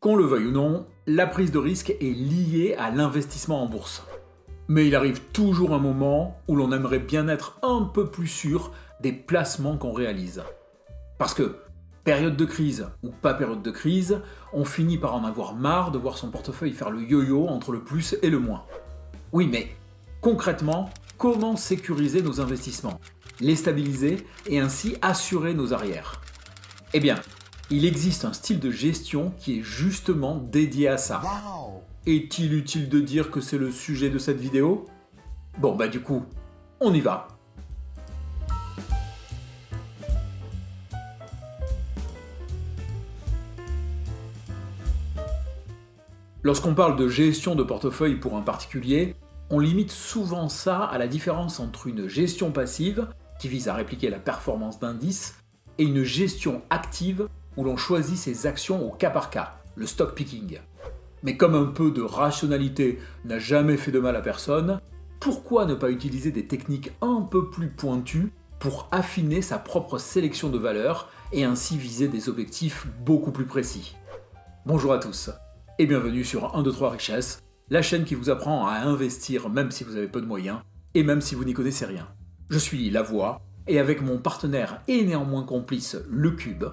Qu'on le veuille ou non, la prise de risque est liée à l'investissement en bourse. Mais il arrive toujours un moment où l'on aimerait bien être un peu plus sûr des placements qu'on réalise. Parce que, période de crise ou pas période de crise, on finit par en avoir marre de voir son portefeuille faire le yo-yo entre le plus et le moins. Oui, mais concrètement, comment sécuriser nos investissements, les stabiliser et ainsi assurer nos arrières ? Eh bien, il existe un style de gestion qui est justement dédié à ça. Wow. Est-il utile de dire que c'est le sujet de cette vidéo ? Bon bah du coup, on y va. Lorsqu'on parle de gestion de portefeuille pour un particulier, on limite souvent ça à la différence entre une gestion passive, qui vise à répliquer la performance d'indices, et une gestion active où l'on choisit ses actions au cas par cas, le stock picking. Mais comme un peu de rationalité n'a jamais fait de mal à personne, pourquoi ne pas utiliser des techniques un peu plus pointues pour affiner sa propre sélection de valeurs et ainsi viser des objectifs beaucoup plus précis ? Bonjour à tous et bienvenue sur 1, 2, 3 Richesses, la chaîne qui vous apprend à investir même si vous avez peu de moyens et même si vous n'y connaissez rien. Je suis La Voix et avec mon partenaire et néanmoins complice Le Cube,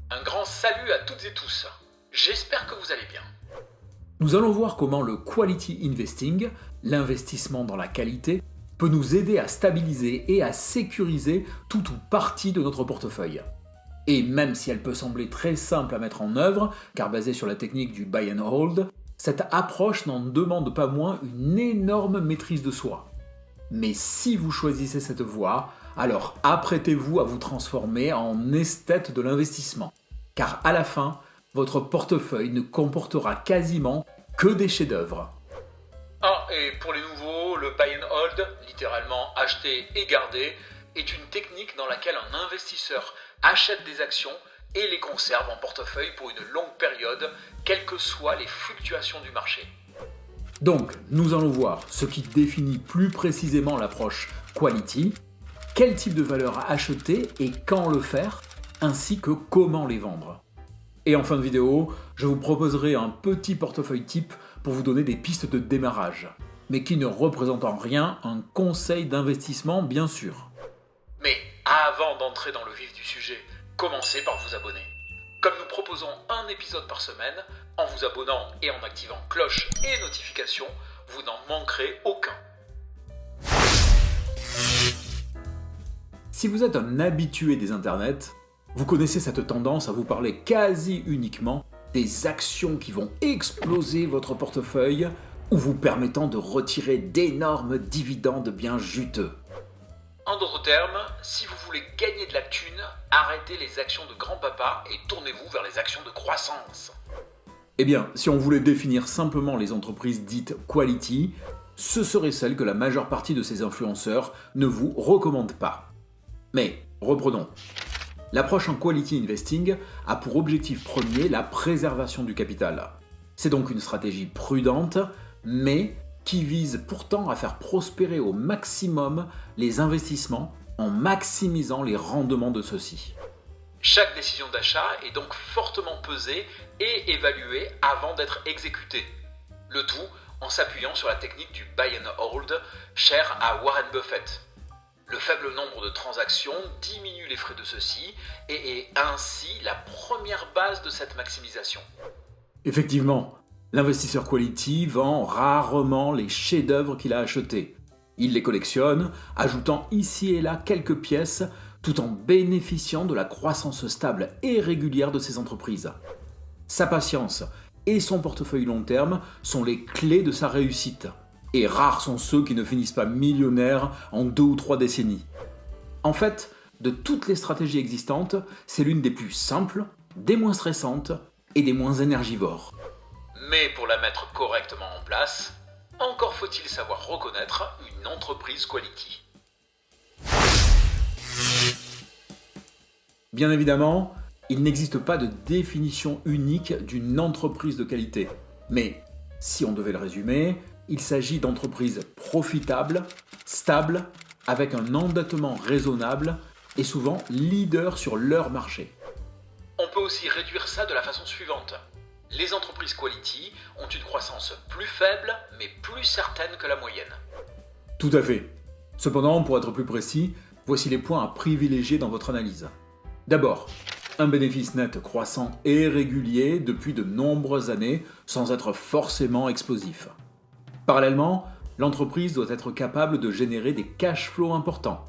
un grand salut à toutes et tous, j'espère que vous allez bien. Nous allons voir comment le quality investing, l'investissement dans la qualité, peut nous aider à stabiliser et à sécuriser tout ou partie de notre portefeuille. Et même si elle peut sembler très simple à mettre en œuvre, car basée sur la technique du buy and hold, cette approche n'en demande pas moins une énorme maîtrise de soi. Mais si vous choisissez cette voie, alors apprêtez-vous à vous transformer en esthète de l'investissement. Car à la fin, votre portefeuille ne comportera quasiment que des chefs-d'œuvre. Ah, et pour les nouveaux, le buy and hold, littéralement acheter et garder, est une technique dans laquelle un investisseur achète des actions et les conserve en portefeuille pour une longue période, quelles que soient les fluctuations du marché. Donc, nous allons voir ce qui définit plus précisément l'approche quality, quel type de valeur acheter et quand le faire, ainsi que comment les vendre. Et en fin de vidéo, je vous proposerai un petit portefeuille type pour vous donner des pistes de démarrage, mais qui ne représente en rien un conseil d'investissement bien sûr. Mais avant d'entrer dans le vif du sujet, commencez par vous abonner. Comme nous proposons un épisode par semaine, en vous abonnant et en activant cloche et notifications, vous n'en manquerez aucun. Si vous êtes un habitué des internets, vous connaissez cette tendance à vous parler quasi uniquement des actions qui vont exploser votre portefeuille ou vous permettant de retirer d'énormes dividendes bien juteux. En d'autres termes, si vous voulez gagner de la thune, arrêtez les actions de grand-papa et tournez-vous vers les actions de croissance. Eh bien, si on voulait définir simplement les entreprises dites quality, ce seraient celles que la majeure partie de ces influenceurs ne vous recommandent pas. Mais, reprenons. L'approche en quality investing a pour objectif premier la préservation du capital. C'est donc une stratégie prudente, mais qui vise pourtant à faire prospérer au maximum les investissements en maximisant les rendements de ceux-ci. Chaque décision d'achat est donc fortement pesée et évaluée avant d'être exécutée. Le tout en s'appuyant sur la technique du buy and hold, chère à Warren Buffett. Le faible nombre de transactions diminue les frais de ceux-ci et est ainsi la première base de cette maximisation. Effectivement, l'investisseur quality vend rarement les chefs-d'œuvre qu'il a achetés. Il les collectionne, ajoutant ici et là quelques pièces, tout en bénéficiant de la croissance stable et régulière de ses entreprises. Sa patience et son portefeuille long terme sont les clés de sa réussite. Et rares sont ceux qui ne finissent pas millionnaires en 2 ou 3 décennies. En fait, de toutes les stratégies existantes, c'est l'une des plus simples, des moins stressantes et des moins énergivores. Mais pour la mettre correctement en place, encore faut-il savoir reconnaître une entreprise quality. Bien évidemment, il n'existe pas de définition unique d'une entreprise de qualité. Mais, si on devait le résumer, il s'agit d'entreprises profitables, stables, avec un endettement raisonnable et souvent leaders sur leur marché. On peut aussi réduire ça de la façon suivante. Les entreprises quality ont une croissance plus faible, mais plus certaine que la moyenne. Tout à fait. Cependant, pour être plus précis, voici les points à privilégier dans votre analyse. D'abord, un bénéfice net croissant et régulier depuis de nombreuses années sans être forcément explosif. Parallèlement, l'entreprise doit être capable de générer des cash flows importants.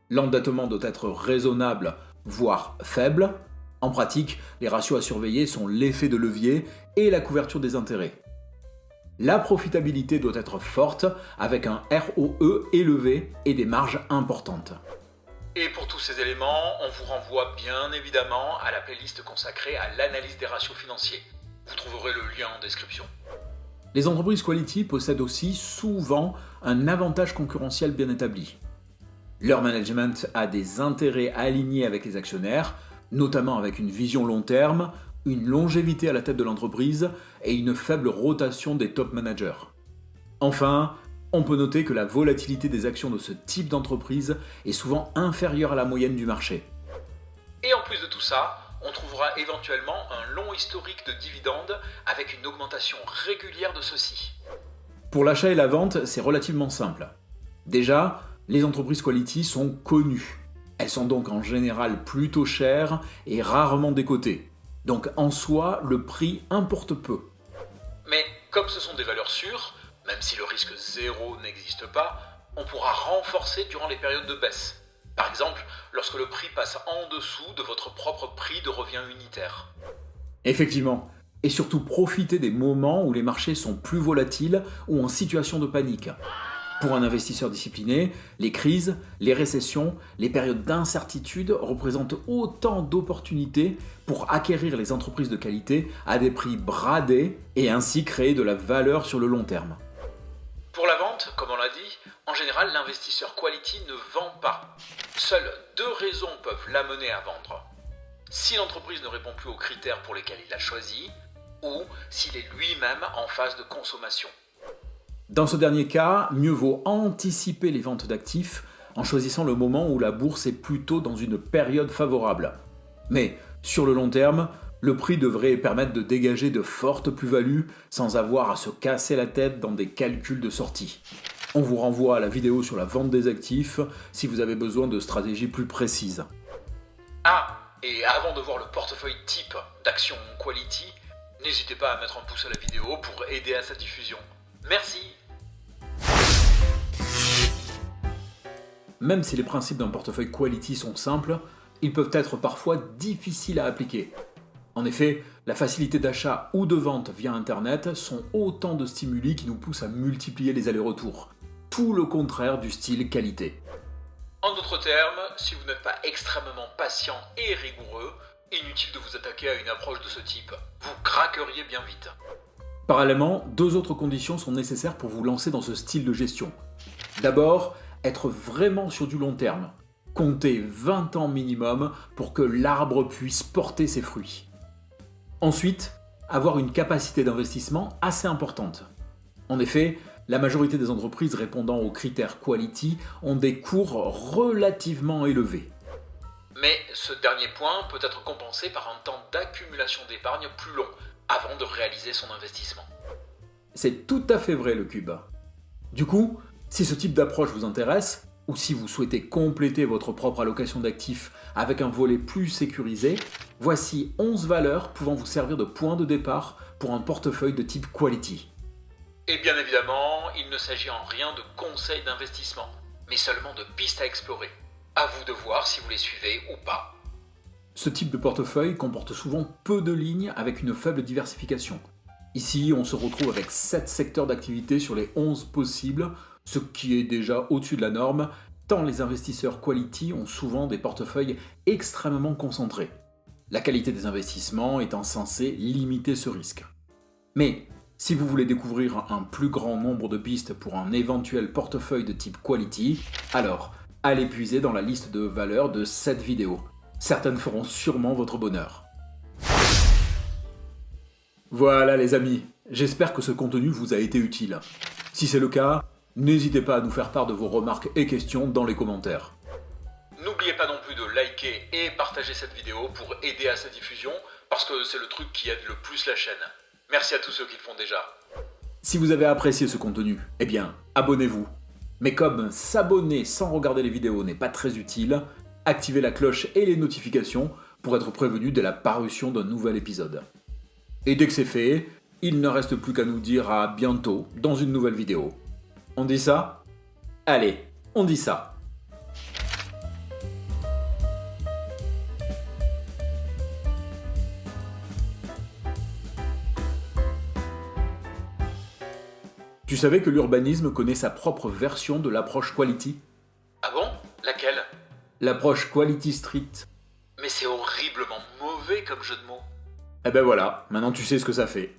L'endettement doit être raisonnable, voire faible. En pratique, les ratios à surveiller sont l'effet de levier et la couverture des intérêts. La profitabilité doit être forte, avec un ROE élevé et des marges importantes. Et pour tous ces éléments, on vous renvoie bien évidemment à la playlist consacrée à l'analyse des ratios financiers. Vous trouverez le lien en description. Les entreprises quality possèdent aussi souvent un avantage concurrentiel bien établi. Leur management a des intérêts alignés avec les actionnaires, notamment avec une vision long terme, une longévité à la tête de l'entreprise et une faible rotation des top managers. Enfin, on peut noter que la volatilité des actions de ce type d'entreprise est souvent inférieure à la moyenne du marché. Et en plus de tout ça, on trouvera éventuellement un long historique de dividendes avec une augmentation régulière de ceux-ci. Pour l'achat et la vente, c'est relativement simple. Déjà, les entreprises quality sont connues. Elles sont donc en général plutôt chères et rarement décotées. Donc en soi, le prix importe peu. Mais comme ce sont des valeurs sûres, même si le risque zéro n'existe pas, on pourra renforcer durant les périodes de baisse. Par exemple, lorsque le prix passe en dessous de votre propre prix de revient unitaire. Effectivement. Et surtout profiter des moments où les marchés sont plus volatiles ou en situation de panique. Pour un investisseur discipliné, les crises, les récessions, les périodes d'incertitude représentent autant d'opportunités pour acquérir les entreprises de qualité à des prix bradés et ainsi créer de la valeur sur le long terme. Pour la vente, comme on l'a dit, en général, l'investisseur quality ne vend pas. Seules deux raisons peuvent l'amener à vendre. Si l'entreprise ne répond plus aux critères pour lesquels il l'a choisi, ou s'il est lui-même en phase de consommation. Dans ce dernier cas, mieux vaut anticiper les ventes d'actifs en choisissant le moment où la bourse est plutôt dans une période favorable. Mais sur le long terme, le prix devrait permettre de dégager de fortes plus-values sans avoir à se casser la tête dans des calculs de sortie. On vous renvoie à la vidéo sur la vente des actifs si vous avez besoin de stratégies plus précises. Ah, et avant de voir le portefeuille type d'actions quality, n'hésitez pas à mettre un pouce à la vidéo pour aider à sa diffusion. Merci. Même si les principes d'un portefeuille quality sont simples, ils peuvent être parfois difficiles à appliquer. En effet, la facilité d'achat ou de vente via Internet sont autant de stimuli qui nous poussent à multiplier les allers-retours. Tout le contraire du style qualité. En d'autres termes, si vous n'êtes pas extrêmement patient et rigoureux, inutile de vous attaquer à une approche de ce type. Vous craqueriez bien vite. Parallèlement, deux autres conditions sont nécessaires pour vous lancer dans ce style de gestion. D'abord, être vraiment sur du long terme. Comptez 20 ans minimum pour que l'arbre puisse porter ses fruits. Ensuite, avoir une capacité d'investissement assez importante. En effet, la majorité des entreprises répondant aux critères quality ont des cours relativement élevés. Mais ce dernier point peut être compensé par un temps d'accumulation d'épargne plus long, avant de réaliser son investissement. C'est tout à fait vrai le cube. Du coup, si ce type d'approche vous intéresse, ou si vous souhaitez compléter votre propre allocation d'actifs avec un volet plus sécurisé, voici 11 valeurs pouvant vous servir de point de départ pour un portefeuille de type quality. Et bien évidemment, il ne s'agit en rien de conseils d'investissement, mais seulement de pistes à explorer. À vous de voir si vous les suivez ou pas. Ce type de portefeuille comporte souvent peu de lignes avec une faible diversification. Ici, on se retrouve avec 7 secteurs d'activité sur les 11 possibles, ce qui est déjà au-dessus de la norme, tant les investisseurs quality ont souvent des portefeuilles extrêmement concentrés. La qualité des investissements étant censée limiter ce risque. Mais si vous voulez découvrir un plus grand nombre de pistes pour un éventuel portefeuille de type quality, alors allez puiser dans la liste de valeurs de cette vidéo. Certaines feront sûrement votre bonheur. Voilà les amis, j'espère que ce contenu vous a été utile. Si c'est le cas, n'hésitez pas à nous faire part de vos remarques et questions dans les commentaires. N'oubliez pas non plus de liker et partager cette vidéo pour aider à sa diffusion, parce que c'est le truc qui aide le plus la chaîne. Merci à tous ceux qui le font déjà. Si vous avez apprécié ce contenu, eh bien, abonnez-vous. Mais comme s'abonner sans regarder les vidéos n'est pas très utile, activez la cloche et les notifications pour être prévenu de la parution d'un nouvel épisode. Et dès que c'est fait, il ne reste plus qu'à nous dire à bientôt dans une nouvelle vidéo. On dit ça ? Allez, on dit ça. Tu savais que l'urbanisme connaît sa propre version de l'approche Quality ? Ah bon ? Laquelle ? L'approche Quality Street. Mais c'est horriblement mauvais comme jeu de mots. Eh ben voilà, maintenant tu sais ce que ça fait.